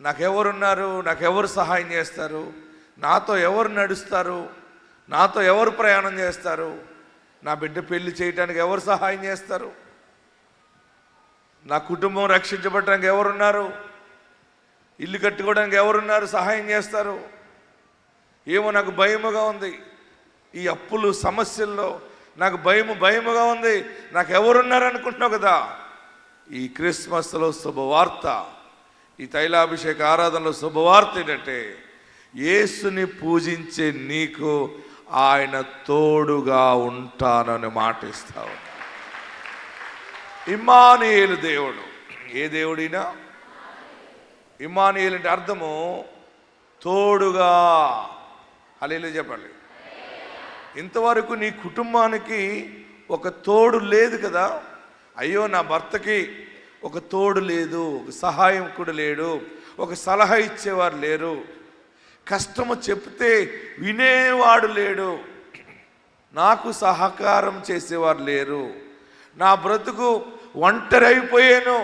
నాకెవరున్నారు, నాకెవరు సహాయం చేస్తారు, నాతో ఎవరు నడుస్తారు, నాతో ఎవరు ప్రయాణం చేస్తారు, నా బిడ్డ పెళ్లి చేయడానికి ఎవరు సహాయం చేస్తారు, నా కుటుంబం రక్షించబడడానికి ఎవరున్నారు, ఇల్లు కట్టుకోవడానికి ఎవరున్నారు సహాయం చేస్తారు. ఏమో నాకు భయముగా ఉంది, ఈ అప్పులు సమస్యల్లో నాకు భయముగా ఉంది, నాకు ఎవరున్నారు అనుకుంటున్నావు కదా. ఈ క్రిస్మస్లో శుభవార్త, ఈ తైలాభిషేక ఆరాధనలో శుభవార్త ఏంటంటే యేసుని పూజించే నీకు ఆయన తోడుగా ఉంటానని మాటిస్తావు. ఇమ్మానుయేలు దేవుడు. ఏ దేవుడినా ఇమ్మానుయేలు అంటే అర్థము తోడుగా. హల్లెలూయా చెప్పండి. ఇంతవరకు నీ కుటుంబానికి ఒక తోడు లేదు కదా. అయ్యో నా భర్తకి ఒక తోడు లేదు, ఒక సహాయకుడు లేడు, ఒక సలహా ఇచ్చేవారు లేరు, కష్టము చెప్తే వినేవాడు లేడు, నాకు సహకారం చేసేవారు లేరు, నా బ్రతుకు ఒంటరి అయిపోయాను,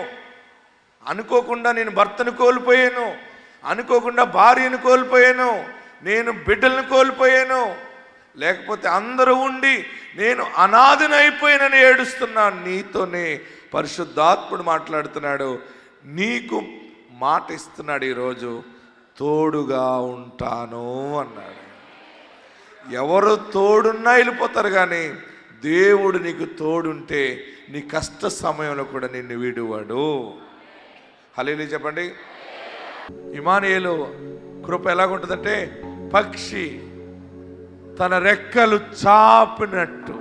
అనుకోకుండా నేను భర్తను కోల్పోయాను, అనుకోకుండా భార్యను కోల్పోయాను, నేను బిడ్డలను కోల్పోయాను, లేకపోతే అందరూ ఉండి నేను అనాథనైపోయానని ఏడుస్తున్నాను. నీతోనే పరిశుద్ధాత్ముడు మాట్లాడుతున్నాడు, నీకు మాట ఇస్తున్నాడు ఈరోజు, తోడుగా ఉంటాను అన్నాడు. ఎవరు తోడున్నా వెళ్ళిపోతారు, కానీ దేవుడు నీకు తోడుంటే నీ కష్ట సమయంలో కూడా నిన్ను విడువాడు. హల్లెలూయా చెప్పండి. ఇమ్మానుయేలు కృప ఎలాగుంటుందంటే పక్షి తన రెక్కలు చాపినట్టు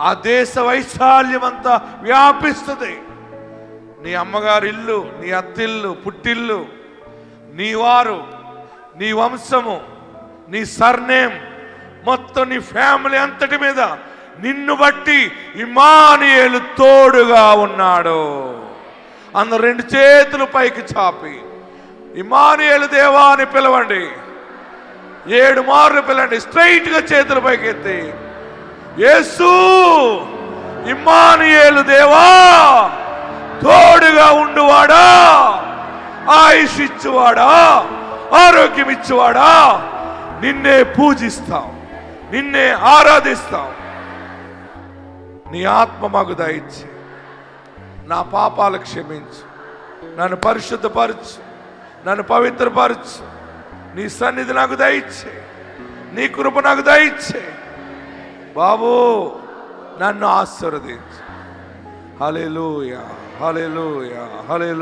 ఆ దేశ వైశాల్యం అంతా వ్యాపిస్తుంది. నీ అమ్మగారి ఇల్లు, నీ అత్తిల్లు, పుట్టిల్లు, నీ వారు, నీ వంశము, నీ సర్నేమ్, మొత్తం నీ ఫ్యామిలీ అంతటి మీద నిన్ను బట్టి ఇమ్మానుయేలు తోడుగా ఉన్నాడు. అందరు రెండు చేతులు పైకి చాపి ఇమ్మానుయేలు దేవా అని పిలవండి. 7 మార్లు పిలవండి. స్ట్రైట్ గా చేతుల పైకి ఎత్తి, యేసు ఇమ్మానుయేలు దేవా, తోడుగా ఉండువాడా, ఆయుష్ ఇచ్చువాడా, ఆరోగ్యం ఇచ్చువాడా, నిన్నే పూజిస్తాం, నిన్నే ఆరాధిస్తాం. నీ ఆత్మ మాకు దయచి, నా పాపాలు క్షమించు, నన్ను పరిశుద్ధపరచు, నన్ను పవిత్రపరచు, నీ సన్నిధి నాకు దయచే, నీ కృప నాకు దయచే బాబు, నన్ను ఆశీర్వదించు. హల్లెలూయా, హల్లెలూయా, హల్లెలూయా.